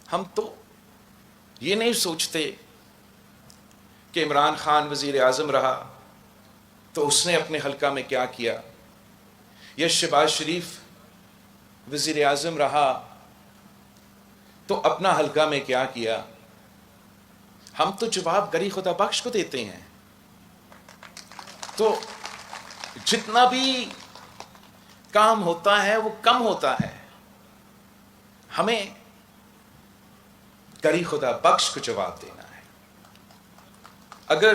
ہم تو یہ نہیں سوچتے کہ عمران خان وزیر اعظم رہا تو اس نے اپنے حلقہ میں کیا کیا، یا شہباز شریف وزیر اعظم رہا تو اپنا حلقہ میں کیا کیا۔ ہم تو جواب گری خدا بخش کو دیتے ہیں۔ تو جتنا بھی کام ہوتا ہے وہ کم ہوتا ہے، ہمیں گری خدا بخش کو جواب دینا ہے۔ اگر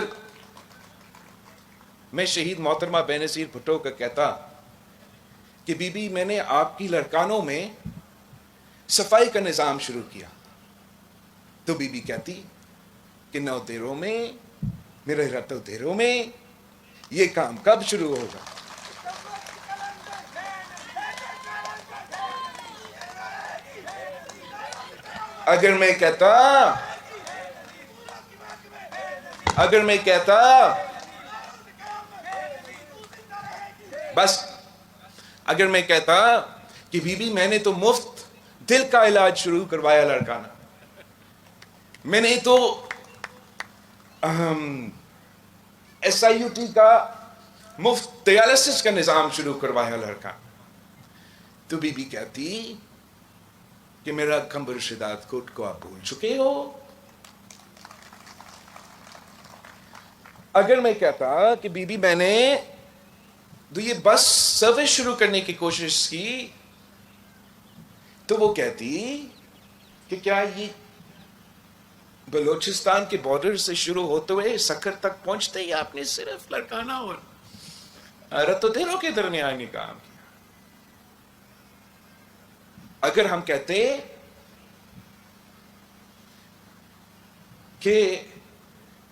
میں شہید محترمہ بے نظیر بھٹو کا کہتا کہ بی بی میں نے آپ کی لڑکانوں میں صفائی کا نظام شروع کیا، تو بی بی کہتی کہ 9 دیروں میں، میرے رتو دیروں میں یہ کام کب شروع ہوگا؟ اگر میں کہتا کہ بی بی میں نے تو مفت دل کا علاج شروع کروایا لڑکانہ، میں نے تو SIUT کا مفت ڈیالسس کا نظام شروع کروایا لڑکانہ، تو بی بی کہتی کہ میرا کمبر شداد کوٹ کو آپ بھول چکے ہو۔ اگر میں کہتا کہ بی بی میں نے تو یہ بس سروس شروع کرنے کی کوشش کی، تو وہ کہتی کہ کیا یہ بلوچستان کے بارڈر سے شروع ہوتے ہوئے سکر تک پہنچتے ہی آپ نے صرف لڑکانہ اور رتو دیروں کے درمیان ہی کام کیا۔ اگر ہم کہتے کہ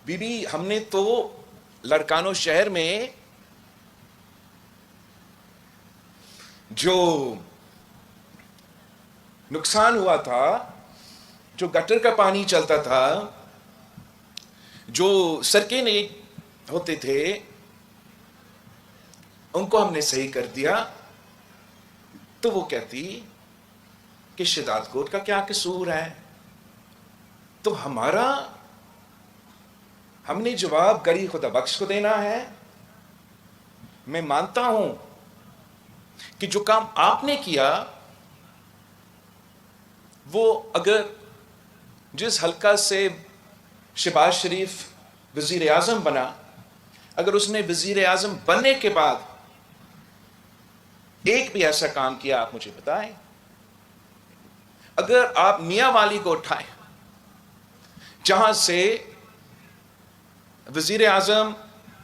بی بی ہم نے تو لڑکانوں شہر میں جو نقصان ہوا تھا، جو گٹر کا پانی چلتا تھا، جو سڑکیں نہیں ہوتے تھے، ان کو ہم نے صحیح کر دیا، تو وہ کہتی کہ شداد کوٹ کا کیا قصور ہے؟ تو ہم نے جواب گری خدا بخش کو دینا ہے۔ میں مانتا ہوں کہ جو کام آپ نے کیا وہ اگر جس حلقہ سے شہباز شریف وزیر اعظم بنا، اگر اس نے وزیر اعظم بننے کے بعد ایک بھی ایسا کام کیا آپ مجھے بتائیں۔ اگر آپ میاں والی کو اٹھائیں جہاں سے وزیر اعظم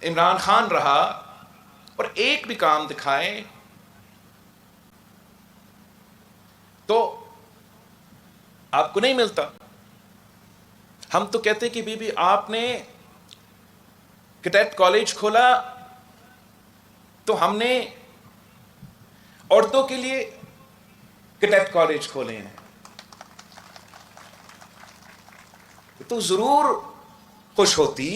عمران خان رہا اور ایک بھی کام دکھائیں، تو آپ کو نہیں ملتا۔ ہم تو کہتے کہ بی بی آپ نے کیڈٹ کالج کھولا تو ہم نے عورتوں کے لیے کیڈٹ کالج کھولے ہیں، تو ضرور خوش ہوتی،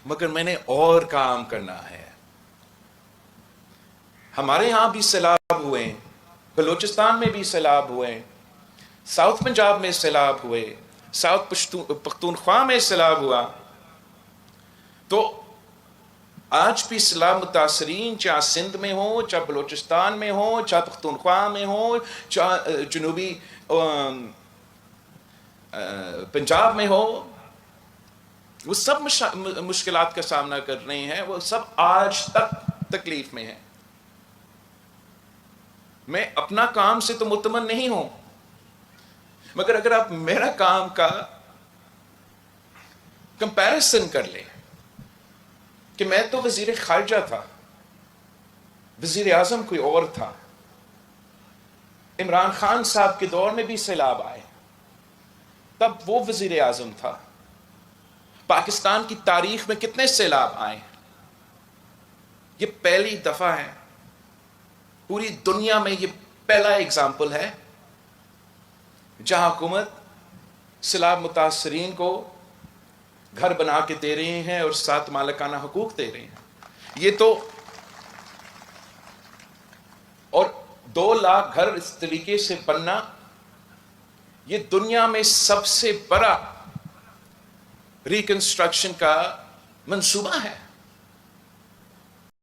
مگر میں نے اور کام کرنا ہے۔ ہمارے ہاں بھی سیلاب ہوئے، بلوچستان میں بھی سیلاب ہوئے، ساؤتھ پنجاب میں سیلاب ہوئے، ساؤتھ پختونخوا میں سیلاب ہوا، تو آج بھی سیلاب متاثرین چاہے سندھ میں ہو، چاہے بلوچستان میں ہو، چاہے پختونخوا میں ہو، چاہے جنوبی پنجاب میں ہو، وہ سب مشکلات کا سامنا کر رہے ہیں، وہ سب آج تک تکلیف میں ہیں۔ میں اپنا کام سے تو مطمئن نہیں ہوں، مگر اگر آپ میرا کام کا کمپیریزن کر لیں کہ میں تو وزیر خارجہ تھا، وزیر اعظم کوئی اور تھا، عمران خان صاحب کے دور میں بھی سیلاب آئے، تب وہ وزیر اعظم تھا۔ پاکستان کی تاریخ میں کتنے سیلاب آئے، یہ پہلی دفعہ ہے پوری دنیا میں، یہ پہلا ایگزامپل ہے جہاں حکومت سیلاب متاثرین کو گھر بنا کے دے رہے ہیں اور ساتھ مالکانہ حقوق دے رہے ہیں۔ یہ تو اور 2 لاکھ گھر اس طریقے سے بننا یہ دنیا میں سب سے بڑا ریکنسٹرکشن کا منصوبہ ہے.